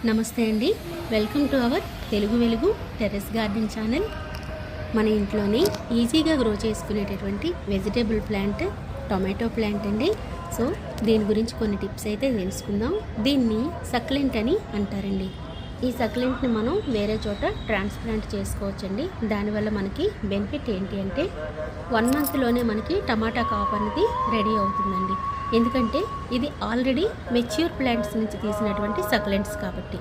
నమస్తే అండి, welcome to our Telugu వెలుగు టెర్రస్ గార్డెన్ ఛానల్. మన ఇంట్లోనే ఈజీగా గ్రో చేసుకునేటటువంటి వెజిటేబుల్ ప్లాంట్ టొమాటో ప్లాంట్ అండి. సో దీని గురించి కొన్ని టిప్స్ అయితే తెలుసుకుందాం. దీన్ని సక్లెంట్ అని అంటారండి. ఈ సక్లెంట్ని మనం వేరే చోట ట్రాన్స్ప్లాంట్ చేసుకోవచ్చండి. దానివల్ల మనకి బెనిఫిట్ ఏంటి అంటే 1 మంత్లోనే మనకి టమాటా కాప్ అనేది రెడీ అవుతుందండి. ఎందుకంటే ఇది ఆల్రెడీ మెచ్యూర్ ప్లాంట్స్ నుంచి తీసినటువంటి సక్లెంట్స్ కాబట్టి.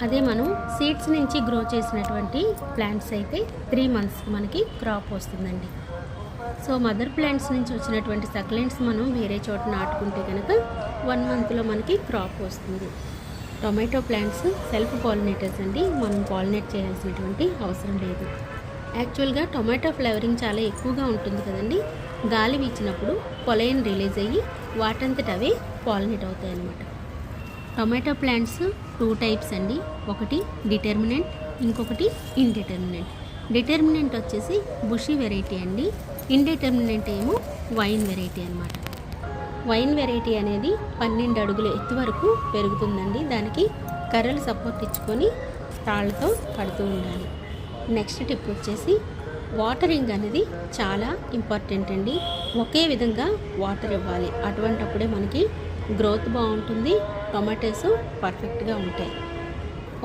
అదే మనం సీడ్స్ నుంచి గ్రో చేసినటువంటి ప్లాంట్స్ అయితే 3 మంత్స్కి మనకి క్రాప్ వస్తుందండి. సో మదర్ ప్లాంట్స్ నుంచి వచ్చినటువంటి సక్లెంట్స్ మనం వేరే చోట నాటుకుంటే కనుక 1 మంత్లో మనకి క్రాప్ వస్తుంది. టొమాటో ప్లాంట్స్ సెల్ఫ్ పాలినేటర్స్ అండి. మనం పాలినేట్ చేయాల్సినటువంటి అవసరం లేదు. యాక్చువల్గా టొమాటో ఫ్లేవరింగ్ చాలా ఎక్కువగా ఉంటుంది కదండి. గాలి వీచినప్పుడు పొలైన్ రిలీజ్ అయ్యి వాటంతట అవే పాలినేట్ అవుతాయి అన్నమాట. టొమాటో ప్లాంట్స్ 2 టైప్స్ అండి. ఒకటి డిటర్మినెంట్, ఇంకొకటి ఇండిటర్మినెంట్. డిటర్మినెంట్ వచ్చేసి బుషీ వెరైటీ అండి. ఇండిటర్మినెంట్ ఏమో వైన్ వెరైటీ అన్నమాట. వైన్ వెరైటీ అనేది 12 అడుగుల ఎత్తు వరకు పెరుగుతుందండి. దానికి కర్రలు సపోర్ట్ ఇచ్చుకొని తాళ్ళతో కడుతూ ఉండాలి. నెక్స్ట్ టిప్ వచ్చేసి వాటరింగ్ అనేది చాలా ఇంపార్టెంట్ అండి. ఒకే విధంగా వాటర్ ఇవ్వాలి. అటువంటప్పుడే మనకి గ్రోత్ బాగుంటుంది, టొమాటోస్ పర్ఫెక్ట్గా ఉంటాయి.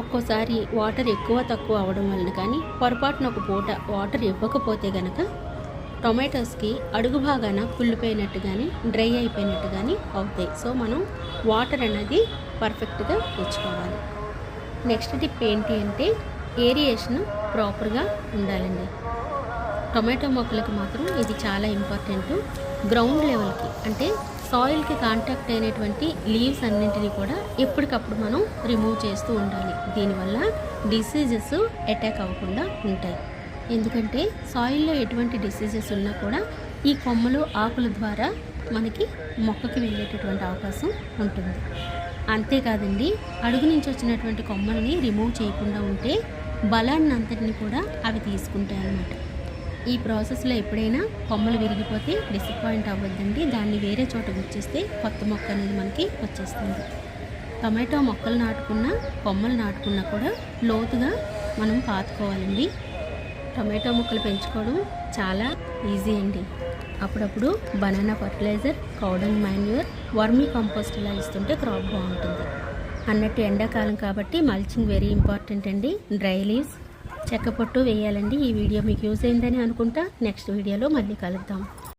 ఒక్కోసారి వాటర్ ఎక్కువ తక్కువ అవ్వడం వలన కానీ పొరపాటున ఒక పూట వాటర్ ఇవ్వకపోతే కనుక టొమాటోస్కి అడుగు భాగాన కుళ్ళిపోయినట్టు కానీ డ్రై అయిపోయినట్టు కానీ అవుతాయి. సో మనం వాటర్ అనేది పర్ఫెక్ట్గా ఇచ్చుకోవాలి. నెక్స్ట్ టిప్ ఏంటి అంటే ఏరియేషన్ ప్రాపర్గా ఉండాలండి. టొమాటో మొక్కలకి మాత్రం ఇది చాలా ఇంపార్టెంట్. గ్రౌండ్ లెవెల్కి అంటే సాయిల్కి కాంటాక్ట్ అయినటువంటి లీవ్స్ అన్నింటినీ కూడా ఎప్పటికప్పుడు మనం రిమూవ్ చేస్తూ ఉండాలి. దీనివల్ల డిసీజెస్ అటాక్ అవ్వకుండా ఉంటాయి. ఎందుకంటే సాయిల్లో ఎటువంటి డిసీజెస్ ఉన్నా కూడా ఈ కొమ్మలు ఆకుల ద్వారా మనకి మొక్కకి వెళ్ళేటటువంటి అవకాశం ఉంటుంది. అంతేకాదండి, అడుగు నుంచి వచ్చినటువంటి కొమ్మల్ని రిమూవ్ చేయకుండా ఉంటే బలాన్ని అంతటిని కూడా అవి తీసుకుంటాయి అన్నమాట. ఈ ప్రాసెస్లో ఎప్పుడైనా కొమ్మలు విరిగిపోతే డిసప్పాయింట్ అవ్వద్దండి. దాన్ని వేరే చోట గుచ్చేస్తే కొత్త మొక్క అనేది మనకి వచ్చేస్తుంది. టొమాటో మొక్కలు నాటుకున్నా కొమ్మలు నాటుకున్నా కూడా లోతుగా మనం పాతుకోవాలండి. టొమాటో మొక్కలు పెంచుకోవడం చాలా ఈజీ అండి. అప్పుడప్పుడు banana fertilizer, cow dung manure, vermi compost ఇలా ఇస్తుంటే క్రాప్ బాగుంటుంది. అన్నట్టు ఎండాకాలం కాబట్టి మల్చింగ్ వెరీ ఇంపార్టెంట్ అండి. డ్రై లీవ్స్, చెక్క పొట్టు వేయాలండి. ఈ వీడియో మీకు యూజ్ అయిందని అనుకుంటా. నెక్స్ట్ వీడియోలో మళ్ళీ కలుద్దాం.